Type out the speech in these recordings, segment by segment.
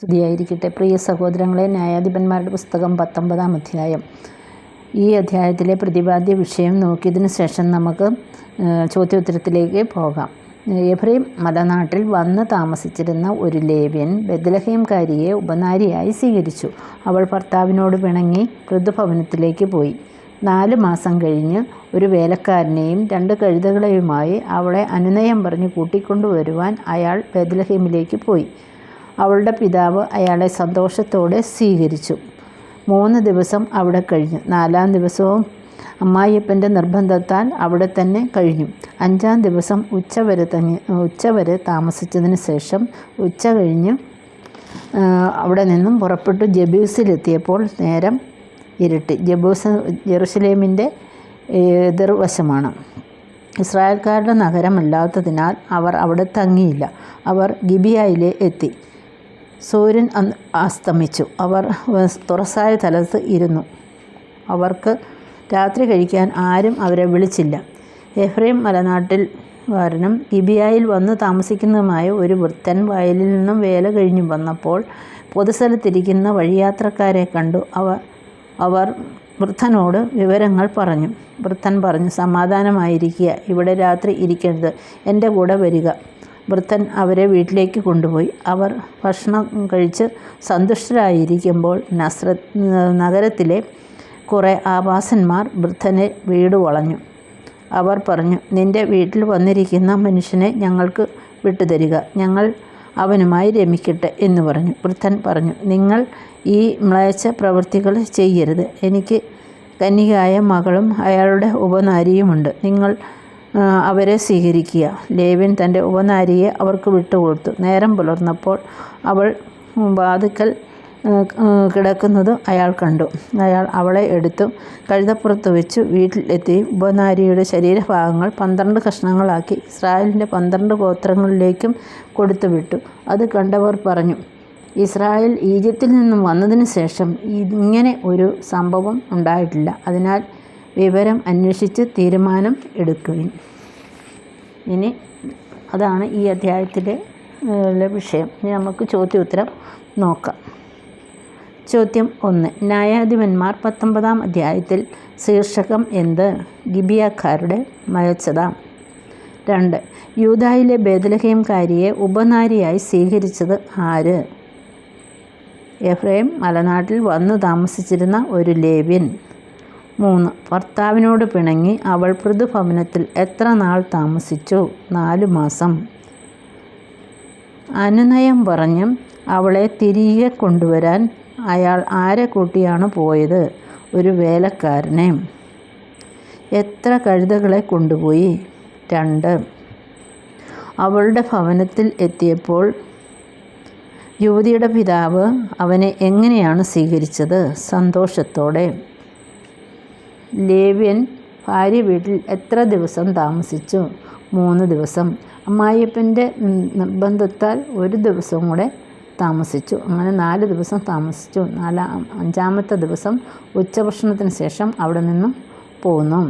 സ്തുതിയായിരിക്കട്ടെ. പ്രിയ സഹോദരങ്ങളെ, ന്യായാധിപന്മാരുടെ പുസ്തകം 19-ാം അധ്യായം. ഈ അധ്യായത്തിലെ പ്രതിപാദ്യ വിഷയം നോക്കിയതിനു ശേഷം നമുക്ക് ചോദ്യോത്തരത്തിലേക്ക് പോകാം. എഫ്രൈം മലനാട്ടിൽ വന്ന് താമസിച്ചിരുന്ന ഒരു ലേവ്യൻ ബേത്ലഹേംകാരിയെ ഉപനാരിയായി സ്വീകരിച്ചു. അവൾ ഭർത്താവിനോട് പിണങ്ങി വൃദ്ധഭവനത്തിലേക്ക് പോയി. 4 മാസം കഴിഞ്ഞ് ഒരു വേലക്കാരനെയും 2 കഴുതകളെയുമായി അവളെ അനുനയം പറഞ്ഞ് കൂട്ടിക്കൊണ്ടുവരുവാൻ അയാൾ ബേത്ലഹേമിലേക്ക് പോയി. അവളുടെ പിതാവ് അയാളെ സന്തോഷത്തോടെ സ്വീകരിച്ചു. 3 ദിവസം അവിടെ കഴിഞ്ഞു. 4-ാം ദിവസവും അമ്മായിയപ്പൻ്റെ നിർബന്ധത്താൽ അവിടെ തന്നെ കഴിഞ്ഞു. 5-ാം ദിവസം ഉച്ചവരെ താമസിച്ചതിന് ശേഷം ഉച്ച കഴിഞ്ഞ് അവിടെ നിന്നും പുറപ്പെട്ടു ജബൂസിലെത്തിയപ്പോൾ നേരം ഇരുട്ടി. ജബൂസ് യെരുശലേമിൻ്റെ എതിർവശമാണ്. ഇസ്രായേൽക്കാരുടെ നഗരമല്ലാത്തതിനാൽ അവർ അവിടെ തങ്ങിയില്ല. അവർ ഗിബിയയിൽ എത്തി. സൂര്യൻ അസ്തമിച്ചു. അവർ തുറസായ സ്ഥലത്ത് ഇരുന്നു. അവർക്ക് രാത്രി കഴിക്കാൻ ആരും അവരെ വിളിച്ചില്ല. എഫ്രൈം മലനാട്ടിൽക്കാരനും ഗിബിയയിൽ വന്ന് താമസിക്കുന്നതുമായ ഒരു വൃദ്ധൻ വയലിൽ നിന്നും വേല കഴിഞ്ഞു വന്നപ്പോൾ പൊതുസ്ഥലത്തിരിക്കുന്ന വഴിയാത്രക്കാരെ കണ്ടു. അവർ വൃദ്ധനോട് വിവരങ്ങൾ പറഞ്ഞു. വൃദ്ധൻ പറഞ്ഞു, സമാധാനമായിരിക്കുക, ഇവിടെ രാത്രി ഇരിക്കരുത്, എൻ്റെ കൂടെ വരിക. വൃദ്ധൻ അവരെ വീട്ടിലേക്ക് കൊണ്ടുപോയി. അവർ ഭക്ഷണം കഴിച്ച് സന്തുഷ്ടരായിരിക്കുമ്പോൾ നഗരത്തിലെ കുറേ ആവാസന്മാർ വൃദ്ധനെ വീട് വളഞ്ഞു. അവർ പറഞ്ഞു, നിൻ്റെ വീട്ടിൽ വന്നിരിക്കുന്ന മനുഷ്യനെ ഞങ്ങൾക്ക് വിട്ടുതരിക, ഞങ്ങൾ അവനുമായി രമിക്കട്ടെ എന്ന് പറഞ്ഞു. വൃദ്ധൻ പറഞ്ഞു, നിങ്ങൾ ഈ മ്ലേച്ഛ പ്രവൃത്തികൾ ചെയ്യരുത്. എനിക്ക് കന്യകയായ മകളും അയാളുടെ ഉപനാരിയുമുണ്ട്. നിങ്ങൾ അവരെ സ്വീകരിക്കുക. ലേവ്യൻ തൻ്റെ ഉപനാരിയെ അവർക്ക് വിട്ടുകൊടുത്തു. നേരം പുലർന്നപ്പോൾ അവൾ വാതിൽക്കൽ കിടക്കുന്നത് അയാൾ കണ്ടു. അയാൾ അവളെ എടുത്തു കഴുതപ്പുറത്ത് വെച്ച് വീട്ടിൽ എത്തി. ഉപനാരിയുടെ ശരീരഭാഗങ്ങൾ 12 കഷ്ണങ്ങളാക്കി ഇസ്രായേലിൻ്റെ 12 ഗോത്രങ്ങളിലേക്കും കൊടുത്തുവിട്ടു. അത് കണ്ടവർ പറഞ്ഞു, ഇസ്രായേൽ ഈജിപ്തിൽ നിന്നും വന്നതിന് ശേഷം ഇങ്ങനെ ഒരു സംഭവം ഉണ്ടായിട്ടില്ല. അതിനാൽ വിവരം അന്വേഷിച്ച് തീരുമാനം എടുക്കുവിൻ. ഇനി അതാണ് ഈ അധ്യായത്തിലെ വിഷയം. ഇനി നമുക്ക് ചോദ്യോത്തരം നോക്കാം. ചോദ്യം 1. ന്യായാധിപന്മാർ 19-ാം അധ്യായത്തിൽ ശീർഷകം എന്ത്? ഗിബിയക്കാരുടെ മ്ലേച്ഛത. 2. യൂദായിലെ ബേത്ലഹേംകാരിയെ ഉപനാരിയായി സ്വീകരിച്ചത് ആര്? എഫ്രൈം മലനാട്ടിൽ വന്നു താമസിച്ചിരുന്ന ഒരു ലേവ്യൻ. 3. ഭർത്താവിനോട് പിണങ്ങി അവൾ വൃദ്ധഭവനത്തിൽ എത്ര നാൾ താമസിച്ചു? 4 മാസം. അനുനയം പറഞ്ഞ് അവളെ തിരികെ കൊണ്ടുവരാൻ അയാൾ ആരെ കൂട്ടിയാണ് പോയത്? ഒരു വേലക്കാരനെ. എത്ര കഴുതകളെ കൊണ്ടുപോയി? 2. അവളുടെ ഭവനത്തിൽ എത്തിയപ്പോൾ യുവതിയുടെ പിതാവ് അവനെ എങ്ങനെയാണ് സ്വീകരിച്ചത്? സന്തോഷത്തോടെ. ലേവ്യൻ ഭാര്യ വീട്ടിൽ എത്ര ദിവസം താമസിച്ചു? 3 ദിവസം. അമ്മായിയപ്പൻ്റെ നിർബന്ധത്താൽ 1 ദിവസം കൂടെ താമസിച്ചു. അങ്ങനെ 4 ദിവസം താമസിച്ചു. 5-ാമത്തെ ദിവസം ഉച്ചഭക്ഷണത്തിന് ശേഷം അവിടെ നിന്നും പോന്നു.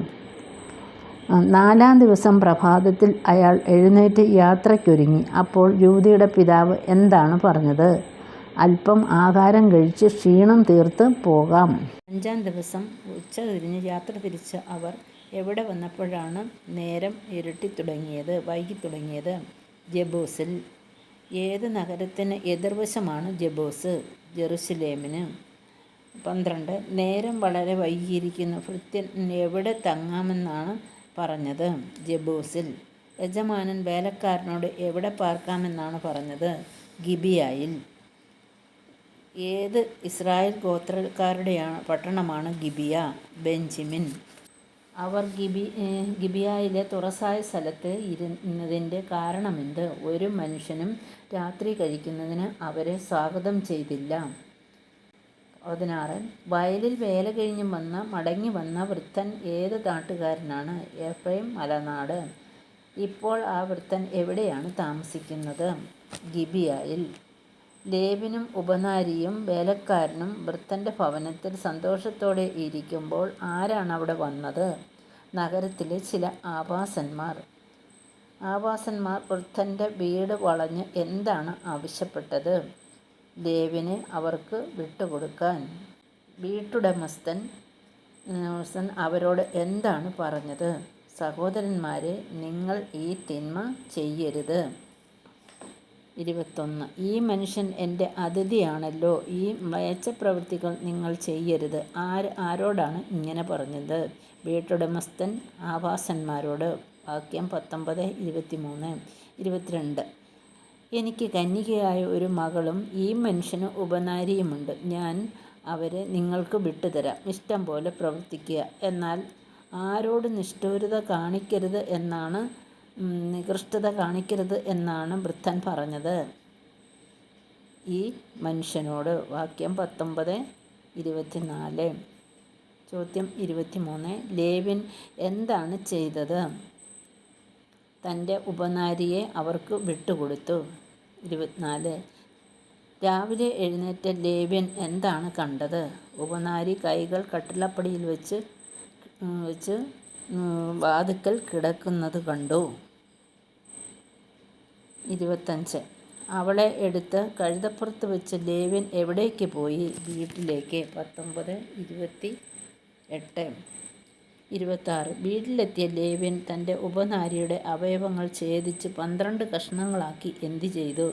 4-ാം ദിവസം പ്രഭാതത്തിൽ അയാൾ എഴുന്നേറ്റ് യാത്രയ്ക്കൊരുങ്ങി. അപ്പോൾ യുവതിയുടെ പിതാവ് എന്താണ് പറഞ്ഞത്? അല്പം ആഹാരം കഴിച്ച് ക്ഷീണം തീർത്ത് പോകാം. 5-ാം ദിവസം ഉച്ച തിരിഞ്ഞ് യാത്ര തിരിച്ച് അവർ എവിടെ വന്നപ്പോഴാണ് നേരം വൈകി തുടങ്ങിയത്? ജബൂസിൽ. ഏത് നഗരത്തിന് എതിർവശമാണ് ജബൂസ്? ജെറുസലേമിന്. 12. നേരം വളരെ വൈകിയിരിക്കുന്നു. ഭൃത്യൻ എവിടെ തങ്ങാമെന്നാണ് പറഞ്ഞത്? ജബൂസിൽ. യജമാനൻ വേലക്കാരനോട് എവിടെ പാർക്കാമെന്നാണ് പറഞ്ഞത്? ഗിബിയയിൽ. ഏത് ഇസ്രായേൽ ഗോത്രക്കാരുടെ പട്ടണമാണ് ഗിബിയ? ബെഞ്ചമിൻ. അവർ ഗിബിയയിലെ തുറസായ സ്ഥലത്ത് ഇരുന്നതിൻ്റെ കാരണമെന്ത്? ഒരു മനുഷ്യനും രാത്രി കഴിക്കുന്നതിന് അവരെ സ്വാഗതം ചെയ്തില്ല. 16. വയലിൽ വേല കഴിഞ്ഞ് മടങ്ങി വന്ന വൃദ്ധൻ ഏത് നാട്ടുകാരനാണ്? എഫ്രൈം മലനാട്. ഇപ്പോൾ ആ വൃദ്ധൻ എവിടെയാണ് താമസിക്കുന്നത്? ഗിബിയയിൽ. ലേവ്യനും ഉപനാരിയും വേലക്കാരനും വൃദ്ധൻ്റെ ഭവനത്തിൽ സന്തോഷത്തോടെ ഇരിക്കുമ്പോൾ ആരാണ് അവിടെ വന്നത്? നഗരത്തിലെ ചില ആവാസന്മാർ. വൃദ്ധൻ്റെ വീട് വളഞ്ഞ് എന്താണ് ആവശ്യപ്പെട്ടത്? ലേവ്യനെ അവർക്ക് വിട്ടുകൊടുക്കാൻ. വീട്ടുടമസ്ഥൻ അവരോട് എന്താണ് പറഞ്ഞത്? സഹോദരന്മാരെ, നിങ്ങൾ ഈ തിന്മ ചെയ്യരുത്. 21. ഈ മനുഷ്യൻ എൻ്റെ അതിഥിയാണല്ലോ, ഈ മ്ലേച്ഛപ്രവൃത്തികൾ നിങ്ങൾ ചെയ്യരുത്. ആരോടാണ് ഇങ്ങനെ പറഞ്ഞത്? വീട്ടുടമസ്ഥൻ ആവാസന്മാരോട്. വാക്യം 19, 23, 22. എനിക്ക് കന്യകയായ ഒരു മകളും ഈ മനുഷ്യന് ഉപനാരിയുമുണ്ട്. ഞാൻ അവരെ നിങ്ങൾക്ക് വിട്ടുതരാം. ഇഷ്ടം പോലെ പ്രവർത്തിക്കുക. എന്നാൽ ആരോട് നിഷ്ഠൂരത കാണിക്കരുത് എന്നാണ് നികൃഷ്ടത കാണിക്കരുത് എന്നാണ് വൃദ്ധൻ പറഞ്ഞത് ഈ മനുഷ്യനോട്. വാക്യം 19, 24. ചോദ്യം 23. ലേവ്യൻ എന്താണ് ചെയ്തത്? തൻ്റെ ഉപനാരിയെ അവർക്ക് വിട്ടുകൊടുത്തു. 24. രാവിലെ എഴുന്നേറ്റ ലേവ്യൻ എന്താണ് കണ്ടത്? ഉപനാരി കൈകൾ കട്ടിളപ്പടിയിൽ വെച്ച് വാതിൽക്കൽ കിടക്കുന്നത് കണ്ടു. 25. അവളെ എടുത്ത് കഴുതപ്പുറത്ത് വെച്ച് ലേവ്യൻ എവിടേക്ക് പോയി? വീട്ടിലേക്ക്. 19, 28, 26. വീട്ടിലെത്തിയ ലേവ്യൻ തൻ്റെ ഉപനാരിയുടെ അവയവങ്ങൾ ഛേദിച്ച് 12 കഷണങ്ങളാക്കി എന്തു ചെയ്തു?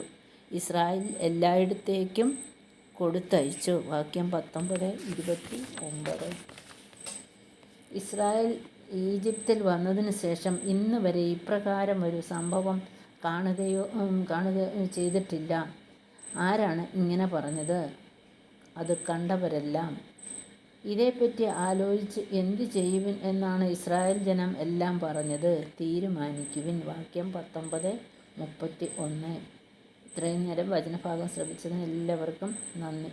ഇസ്രായേൽ എല്ലായിടത്തേക്കും കൊടുത്തയച്ചു. വാക്യം 19, 29. ഇസ്രായേൽ ഈജിപ്തിൽ വന്നതിനു ശേഷം ഇന്ന് വരെ ഇപ്രകാരം ഒരു സംഭവം കാണുക ചെയ്തിട്ടില്ല. ആരാണ് ഇങ്ങനെ പറഞ്ഞത്? അത് കണ്ടവരെല്ലാം. ഇതേപ്പറ്റി ആലോചിച്ച് എന്തു ചെയ്യുവിൻ എന്നാണ് ഇസ്രായേൽ ജനം എല്ലാം പറഞ്ഞത്. തീരുമാനിക്കുവിൻ. വാക്യം 19, 31. ഇത്രയും നേരം വചനഭാഗം ശ്രമിച്ചതിന് എല്ലാവർക്കും നന്ദി.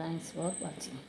Thanks for watching.